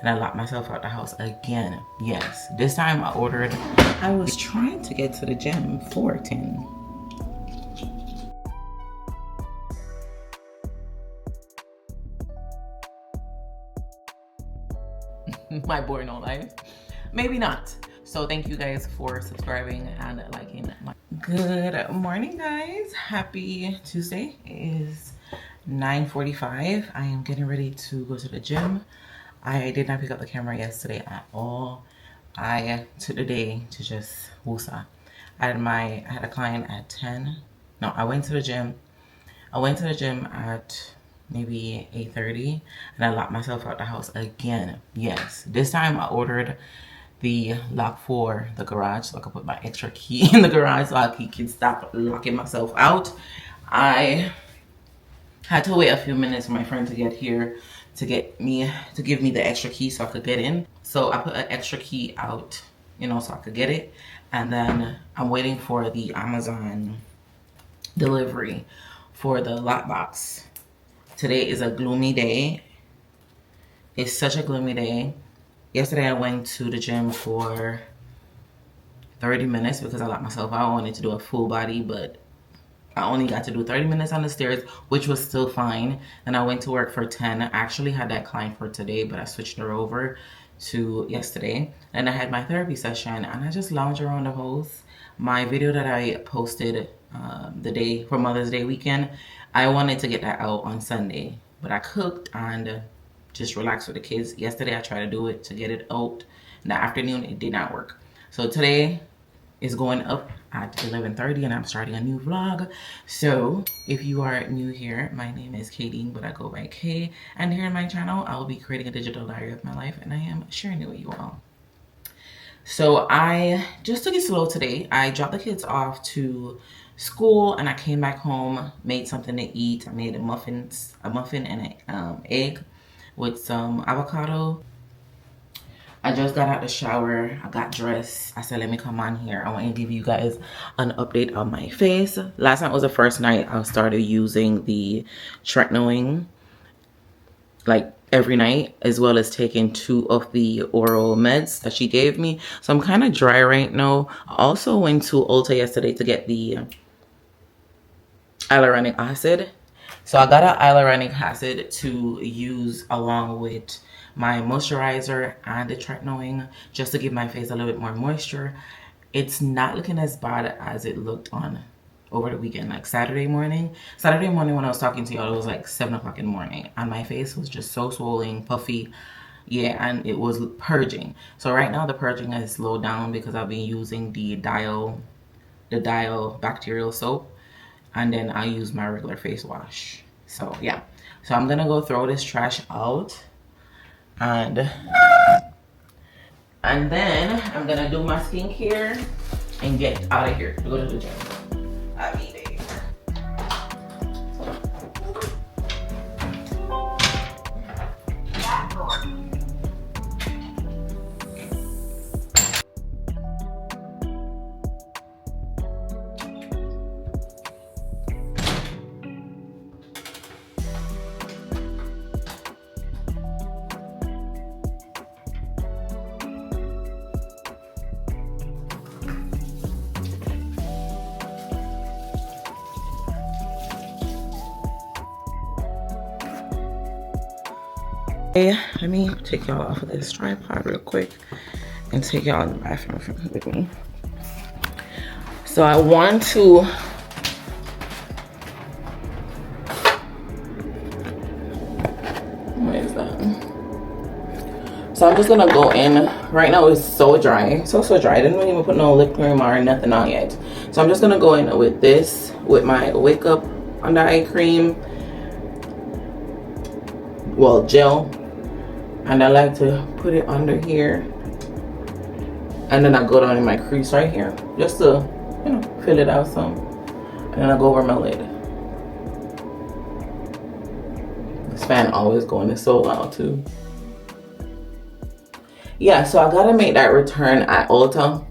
and I locked myself out the house again. Yes, this time I was trying to get to the gym for 10. My boring old life, maybe not. So thank you guys for subscribing and liking. Good morning, guys. Happy Tuesday. It is 9:45. I am getting ready to go to the gym. I did not pick up the camera yesterday at all. I took the day to just woosah. I had a client at 10. No, I went to the gym. At maybe 8:30, and I locked myself out the house again. Yes, this time I ordered the lock for the garage so I could put my extra key in the garage so I can stop locking myself out. I had to wait a few minutes for my friend to get here to give me the extra key so I could get in. So I put an extra key out, so I could get it. And then I'm waiting for the Amazon delivery for the lockbox. Today is a gloomy day. It's such a gloomy day. Yesterday I went to the gym for 30 minutes because I locked myself out. I wanted to do a full body, but I only got to do 30 minutes on the stairs, which was still fine. And I went to work for 10. I actually had that client for today, but I switched her over to yesterday. And I had my therapy session, and I just lounged around the house. My video that I posted the day for Mother's Day weekend, I wanted to get that out on Sunday, but I cooked and just relaxed with the kids. Yesterday I tried to do it to get it out in the afternoon. It did not work. So today is going up at 11:30 and I'm starting a new vlog. So if you are new here, my name is Katie, but I go by K, and here on my channel I will be creating a digital diary of my life, and I am sharing it with you all. So I just took it slow today. I dropped the kids off to school and I came back home, made something to eat. I made a muffin and an egg with some avocado. I just got out the shower. I got dressed. I said, let me come on here. I want to give you guys an update on my face. Last night was the first night I started using the tretinoin, like every night, as well as taking 2 of the oral meds that she gave me. So I'm kind of dry right now. I also went to Ulta yesterday to get the hyaluronic acid. So I got an hyaluronic acid to use along with my moisturizer and the tretinoin, just to give my face a little bit more moisture. It's not looking as bad as it looked on over the weekend, like Saturday morning when I was talking to y'all, it was like 7 o'clock in the morning and my face was just so swollen, puffy. Yeah, and it was purging. So right now the purging has slowed down because I've been using the Dial bacterial soap, and then I use my regular face wash. So yeah, so I'm gonna go throw this trash out, and then I'm gonna do my skincare and get out of here to go to the gym. I'll be there. Hey, let me take y'all off of this tripod real quick and take y'all in the bathroom with me. So I want to what is that? So I'm just gonna go in. Right now it's so dry, so dry. I didn't even put no lip cream or nothing on yet. So I'm just gonna go in with this, with my Wake Up under eye cream, well, gel. And I like to put it under here, and then I go down in my crease right here just to, fill it out some, and then I go over my lid. This fan always going, it's so loud too. Yeah, so I gotta make that return at Ulta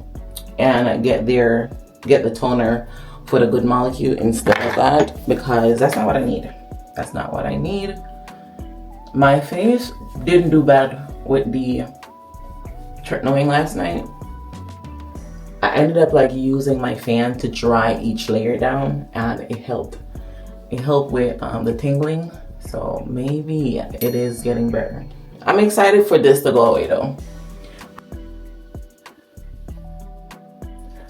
and get the toner for the Good Molecule instead of that, because that's not what I need. My face didn't do bad with the tretinoin last night, I ended up like using my fan to dry each layer down, and it helped. It helped with the tingling, so maybe it is getting better. I'm excited for this to go away though.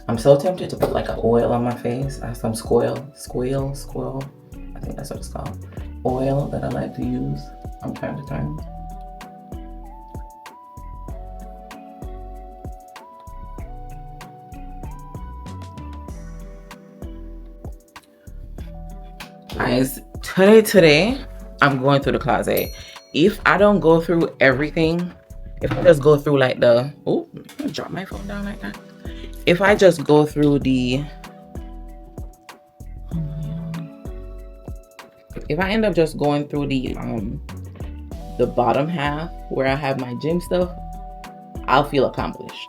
I'm so tempted to put like an oil on my face. I have some squirrel, I think that's what it's called. Oil that I like to use from time to time. Guys, today I'm going through the closet. If I don't go through everything, if I just go through like the, oh, I drop my phone down like that. If I just go through the, if I end up just going through the bottom half where I have my gym stuff, I'll feel accomplished.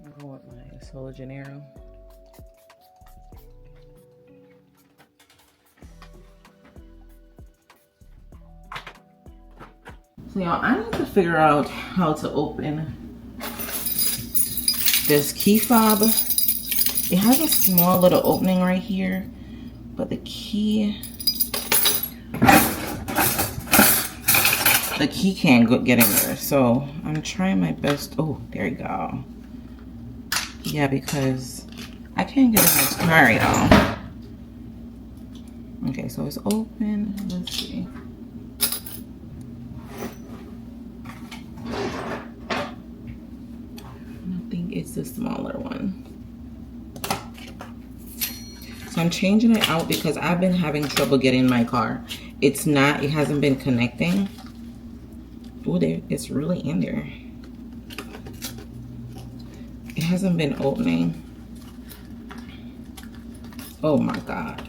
I'm going with my Solo Janeiro. So y'all, I need to figure out how to open this key fob. It has a small little opening right here, but the key can't get in there. So I'm trying my best. Oh, there you go. Yeah, because I can't get in this car, y'all. Okay, so it's open. Let's see. I think it's the smaller one. So I'm changing it out because I've been having trouble getting in my car. It hasn't been connecting. Oh, there, it's really in there. It hasn't been opening. Oh my God.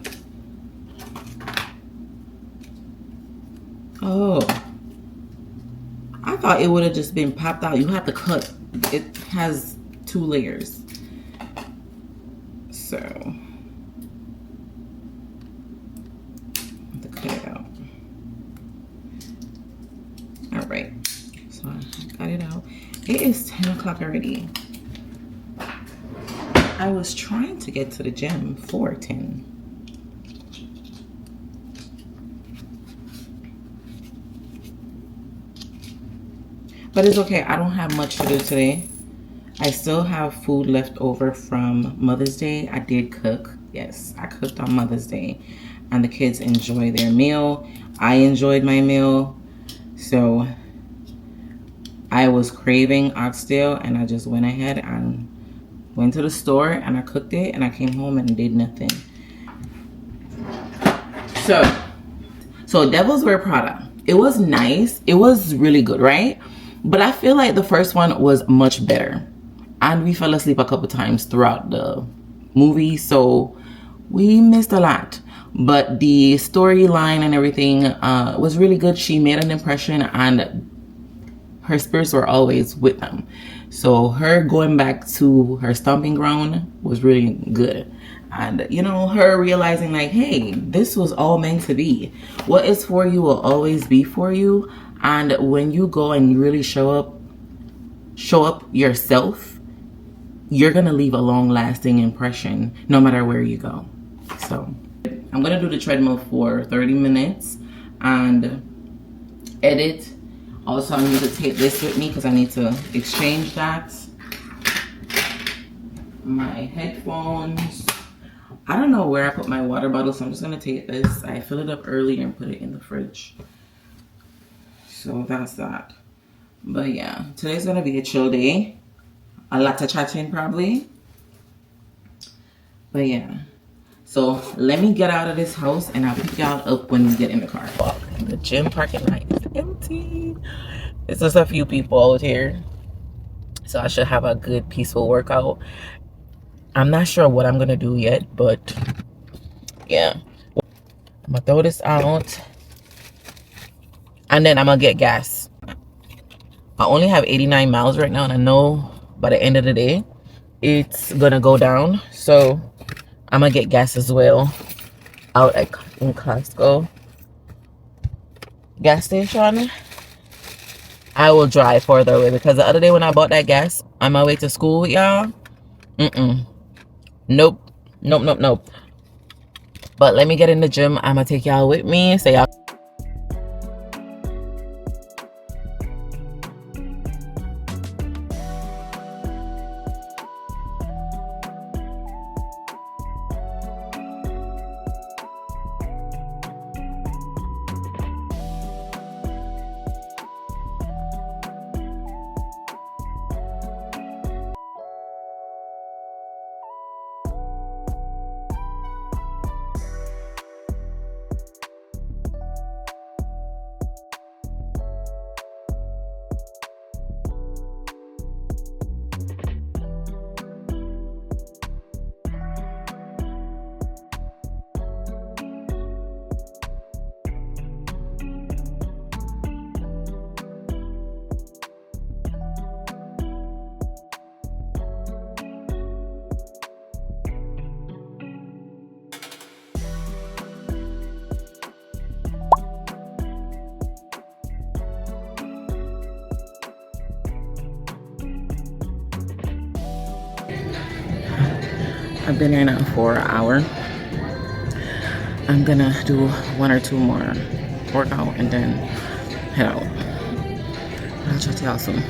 Oh. I thought it would have just been popped out. You have to cut. It has 2 layers. So, I have to cut it out. All right. So I got it out. It is 10 o'clock already. I was trying to get to the gym for 10. But it's okay. I don't have much to do today. I still have food left over from Mother's Day. I did cook. Yes, I cooked on Mother's Day. And the kids enjoyed their meal. I enjoyed my meal. So I was craving oxtail, and I just went ahead and went to the store and I cooked it, and I came home and did nothing. So Devil's Wear Prada. It was nice. It was really good, right? But I feel like the first one was much better. And we fell asleep a couple times throughout the movie, so we missed a lot. But the storyline and everything was really good. She made an impression, and her spirits were always with them. So her going back to her stomping ground was really good. And, you know, her realizing like, hey, this was all meant to be. What is for you will always be for you. And when you go and you really show up yourself, you're going to leave a long-lasting impression no matter where you go. So I'm going to do the treadmill for 30 minutes and edit. Also, I need to take this with me because I need to exchange that. My headphones. I don't know where I put my water bottle, so I'm just going to take this. I fill it up earlier and put it in the fridge. So that's that. But yeah, today's going to be a chill day. A lot of chatting probably. But yeah. So let me get out of this house and I'll pick y'all up when we get in the car. The gym parking lot is empty. It's just a few people out here. So I should have a good peaceful workout. I'm not sure what I'm gonna do yet, but yeah. I'm gonna throw this out and then I'm gonna get gas. I only have 89 miles right now, and I know by the end of the day it's gonna go down. So I'm gonna get gas as well out in Costco gas station. I will drive further away because the other day when I bought that gas on my way to school, y'all, nope, nope, nope, nope. But let me get in the gym. I'm gonna take y'all with me so y'all. I've been here now for an hour. I'm gonna do 1 or 2 more workout and then head out. I'll chat to y'all soon.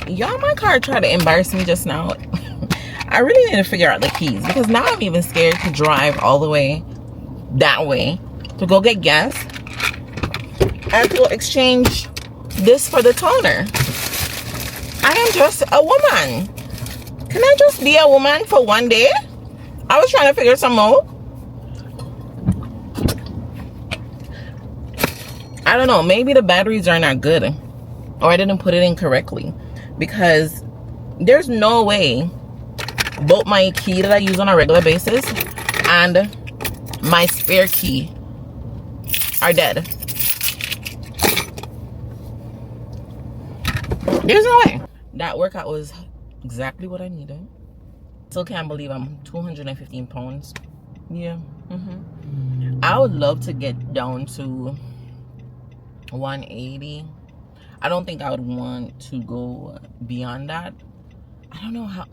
Y'all, my car tried to embarrass me just now. I really need to figure out the keys because now I'm even scared to drive all the way that way to go get gas and to exchange this for the toner. I am just a woman. Can I just be a woman for one day? I was trying to figure some out. I don't know. Maybe the batteries are not good, or I didn't put it in correctly, because there's no way both my key that I use on a regular basis and my spare key are dead. There's no way. That workout was exactly what I needed. Still can't believe I'm 215 pounds. Yeah. I would love to get down to 180. I don't think I would want to go beyond that. I don't know how.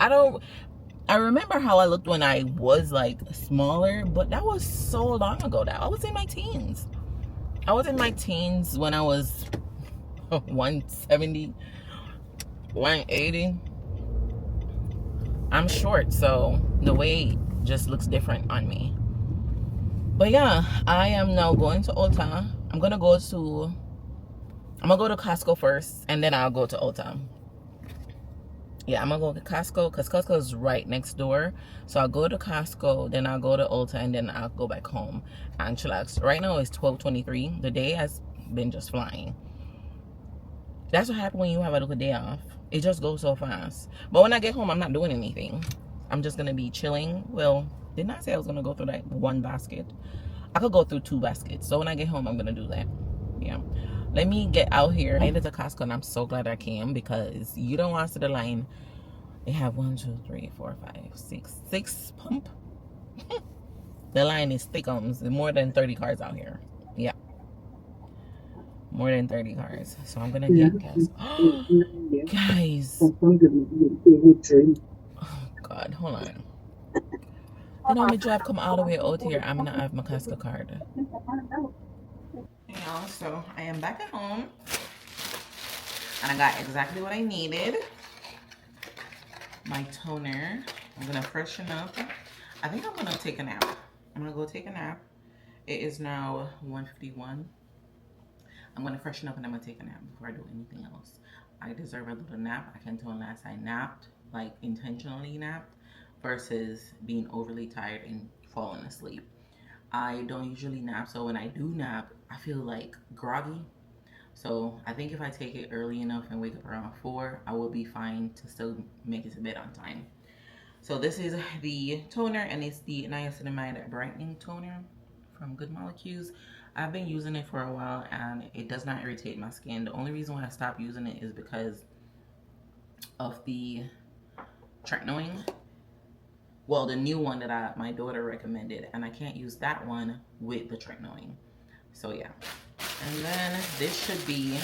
I remember how I looked when I was like smaller, but that was so long ago now. I was in my teens. I was in my teens when I was 170, 180. I'm short, so the weight just looks different on me. But yeah, I am now going to Ulta. I'm gonna go to Costco first, and then I'll go to Ulta. Yeah, I'm gonna go to Costco because Costco is right next door. So I'll go to Costco, then I'll go to Ulta, and then I'll go back home and chillax. Right now it's 12:23. The day has been just flying. That's what happens when you have a little day off. It just goes so fast. But when I get home, I'm not doing anything. I'm just gonna be chilling. Well, didn't I say I was gonna go through that one basket? I could go through 2 baskets. So when I get home, I'm gonna do that. Yeah. Let me get out here. I made it to Costco, and I'm so glad I came because you don't want to see the line. They have 1, 2, 3, 4, 5, 6 pump. The line is thickums. More than 30 cars out here. Yeah. More than 30 cars. So I'm gonna get gas. Guys. Oh God, hold on. You know, my drive come all the way out here. I'm gonna have my Costco card. So I am back at home, and I got exactly what I needed. My toner. I'm gonna freshen up. I think I'm gonna take a nap. I'm gonna go take a nap. It is now 1:51. I'm gonna freshen up and I'm gonna take a nap before I do anything else. I deserve a little nap. I can tell when last I napped, like intentionally napped, versus being overly tired and falling asleep. I don't usually nap, so when I do nap, I feel like groggy. So I think if I take it early enough and wake up around 4, I will be fine to still make it to bed on time. So this is the toner, and it's the niacinamide brightening toner from Good Molecules. I've been using it for a while and it does not irritate my skin. The only reason why I stopped using it is because of the tretinoin. Well, the new one that my daughter recommended, and I can't use that one with the tretinoin. So yeah. And then this should be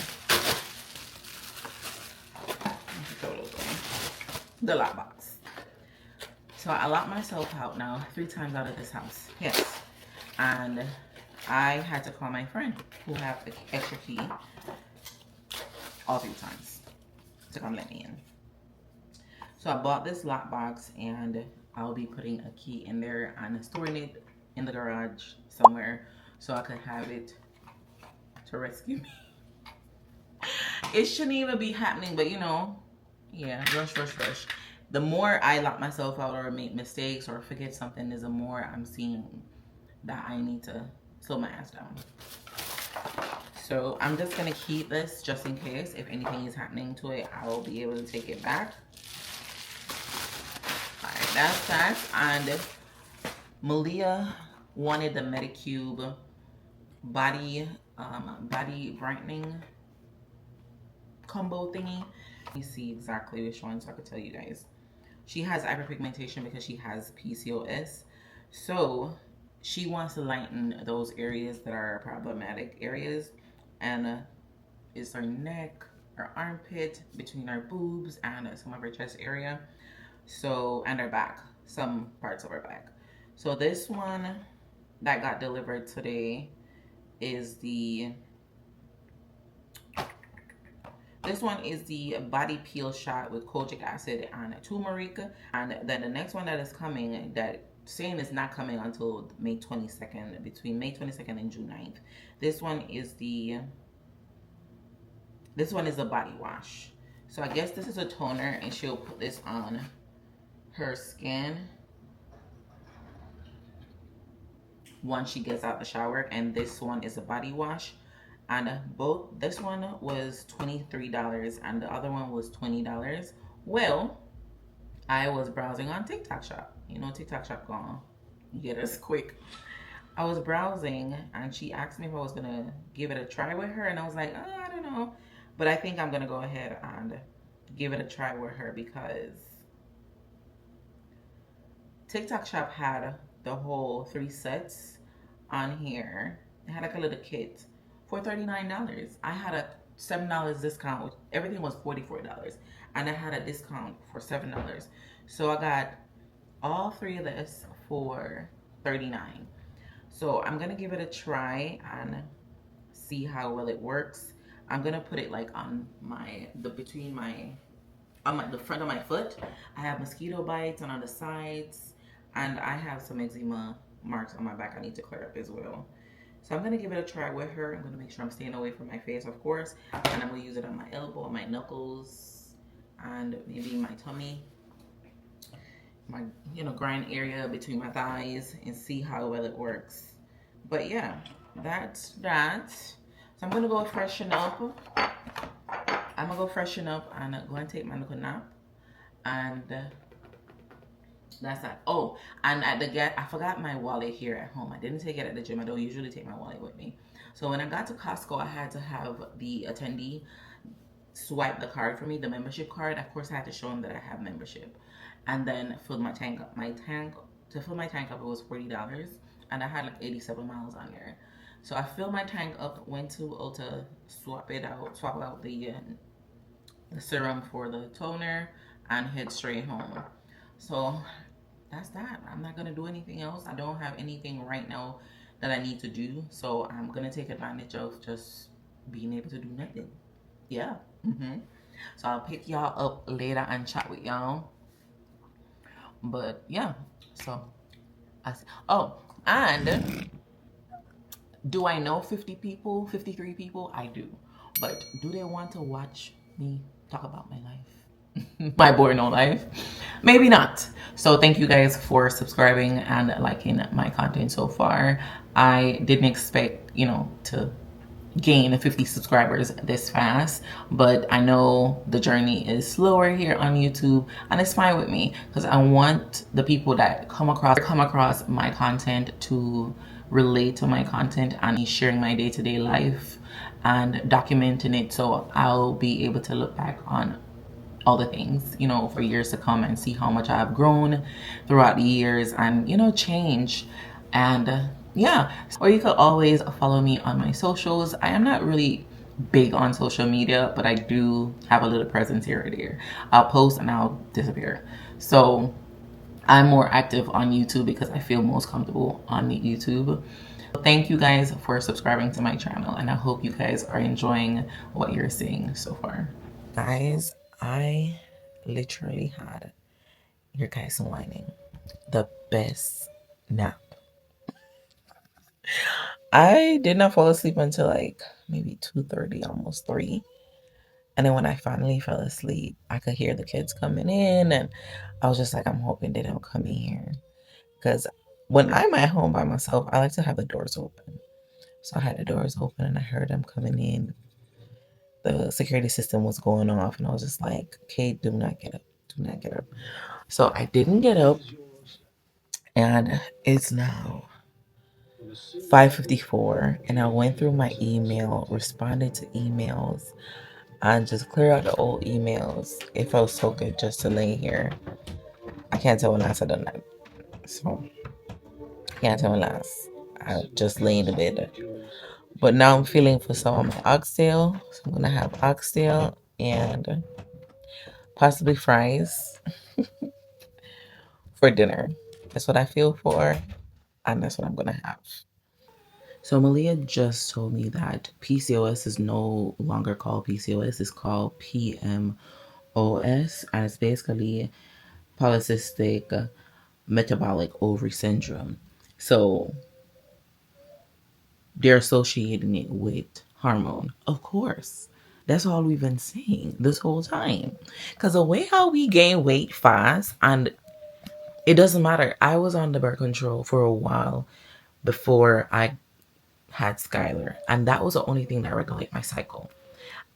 the lockbox. So I locked myself out now 3 times out of this house. Yes. And I had to call my friend who have the extra key all 3 times to come let me in. So I bought this lockbox and I'll be putting a key in there and storing it in the garage somewhere so I could have it to rescue me. It shouldn't even be happening, but you know, yeah, rush. The more I lock myself out or make mistakes or forget something, is the more I'm seeing that I need to slow my ass down. So I'm just gonna keep this just in case if anything is happening to it, I will be able to take it back. Alright, that's that. And Malia wanted the Medicube body brightening combo thingy. Let me see exactly which one so I could tell you guys. She has hyperpigmentation because she has PCOS. So she wants to lighten those areas that are problematic areas. And it's her neck, her armpit, between her boobs, and some of her chest area. So, and her back, some parts of her back. So this one that got delivered today is the body peel shot with kojic acid and turmeric. And then the next one that is coming, that saying is not coming until May 22nd, between May 22nd and June 9th. This one is the body wash. So I guess this is a toner and she'll put this on her skin once she gets out the shower, and this one is a body wash. And this one was $23 and the other one was $20. Well, I was browsing on TikTok Shop. You know, TikTok Shop gone get us quick. I was browsing and she asked me if I was gonna give it a try with her, and I was like, I don't know, but I think I'm gonna go ahead and give it a try with her because TikTok Shop had the whole 3 sets on here. It had like a little kit for $39. I had a $7 discount, which everything was $44, and I had a discount for $7. So I got all 3 of this for $39. So I'm gonna give it a try and see how well it works. I'm gonna put it like on the front of my foot. I have mosquito bites, and on the sides, and I have some eczema marks on my back I need to clear up as well. So I'm gonna give it a try with her. I'm gonna make sure I'm staying away from my face, of course, and I'm gonna use it on my elbow, my knuckles, and maybe my tummy, my groin area between my thighs, and see how well it works. But yeah, that's that. So I'm gonna go freshen up. I'm gonna go freshen up and go and take my little nap, and that's that. Oh, and I forgot my wallet here at home. I didn't take it at the gym. I don't usually take my wallet with me. So when I got to Costco, I had to have the attendee swipe the card for me, the membership card. Of course, I had to show them that I have membership, and then fill my tank up. To fill my tank up, it was $40, and I had like 87 miles on there. So I filled my tank up, went to Ulta, swap out the serum for the toner, and head straight home. So that's that. I'm not gonna do anything else. I don't have anything right now that I need to do, so I'm gonna take advantage of just being able to do nothing. Yeah. So I'll pick y'all up later and chat with y'all. But yeah, so and Do I know 50 people, 53 people? I do. But do they want to watch me talk about my life? My boring old life? Maybe not. So thank you guys for subscribing and liking my content so far. I didn't expect, to gain 50 subscribers this fast, but I know the journey is slower here on YouTube, and it's fine with me because I want the people that come across my content to relate to my content and sharing my day-to-day life and documenting it, so I'll be able to look back on all the things, for years to come and see how much I've grown throughout the years and, change. And yeah, or you could always follow me on my socials. I am not really big on social media, but I do have a little presence here or there. I'll post and I'll disappear. So I'm more active on YouTube because I feel most comfortable on the YouTube. Thank you guys for subscribing to my channel, and I hope you guys are enjoying what you're seeing so far. Guys, I literally had, your guys whining, the best nap. I did not fall asleep until like maybe 2:30, almost 3. And then when I finally fell asleep, I could hear the kids coming in, and I was just like, I'm hoping they don't come in here. Because when I'm at home by myself, I like to have the doors open. So I had the doors open and I heard them coming in. The security system was going off, and I was just like, Kate, do not get up. Do not get up. So I didn't get up, and it's now 5:54, and I went through my email, responded to emails, and just cleared out the old emails. It felt so good just to lay here. I can't tell when last I done that. So I can't tell when last. I just lay in the bed. But now I'm feeling for some of my oxtail. So I'm gonna have oxtail and possibly fries for dinner. That's what I feel for, and that's what I'm gonna have. So Malia just told me that PCOS is no longer called PCOS, it's called PMOS, and it's basically polycystic metabolic ovary syndrome. So they're associating it with hormone. Of course. That's all we've been saying this whole time. Because the way how we gain weight fast, and it doesn't matter. I was on the birth control for a while before I had Skylar, and that was the only thing that regulated my cycle.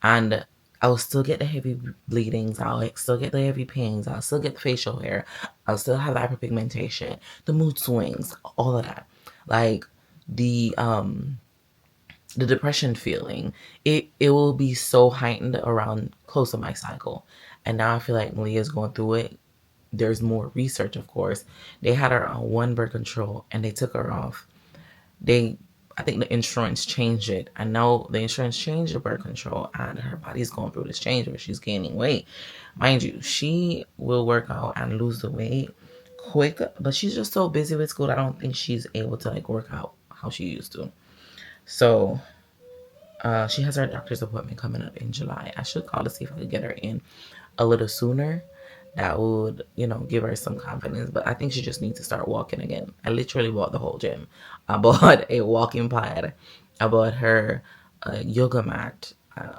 And I will still get the heavy bleedings, I'll still get the heavy pains, I'll still get the facial hair, I'll still have hyperpigmentation, the mood swings, all of that. Like the depression feeling, it will be so heightened around close to my cycle. And now I feel like Malia's going through it. There's more research, of course. They had her on one birth control and they took her off. I think the insurance changed it. I know the insurance changed the birth control, and her body's going through this change where she's gaining weight. Mind you, she will work out and lose the weight quick, but she's just so busy with school. I don't think she's able to like work out how she used to. So she has her doctor's appointment coming up in July. I should call to see if I could get her in a little sooner. That would, give her some confidence. But I think she just needs to start walking again. I literally bought the whole gym. I bought a walking pad. I bought her a yoga mat.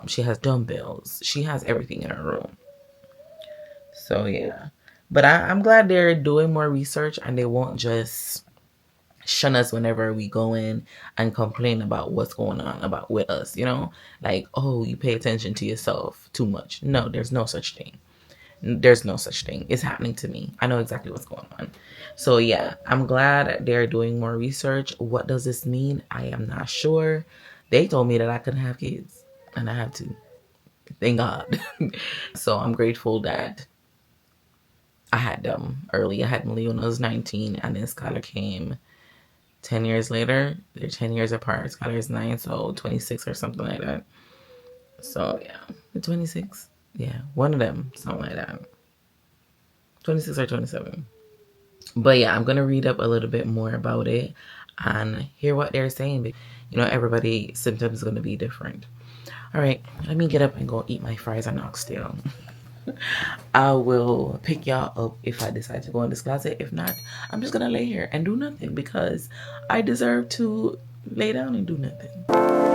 She has dumbbells. She has everything in her room. So, yeah. But I'm glad they're doing more research and they won't just shun us whenever we go in and complain about what's going on about with us, like, oh, you pay attention to yourself too much. No, there's no such thing. There's no such thing. It's happening to me. I know exactly what's going on. So yeah, I'm glad they're doing more research. What does this mean? I am not sure. They told me that I couldn't have kids, and I have to. Thank God. So I'm grateful that I had them early. I had Malia when I was 19, and then Skylar came 10 years later. They're 10 years apart. Skylar's 9, so 26 or something like that. So yeah, the 26. Yeah, one of them, something like that. 26 or 27. But yeah, I'm going to read up a little bit more about it and hear what they're saying. Everybody's symptoms is going to be different. All right, let me get up and go eat my fries and oxtail. I will pick y'all up if I decide to go in this closet. If not, I'm just going to lay here and do nothing because I deserve to lay down and do nothing.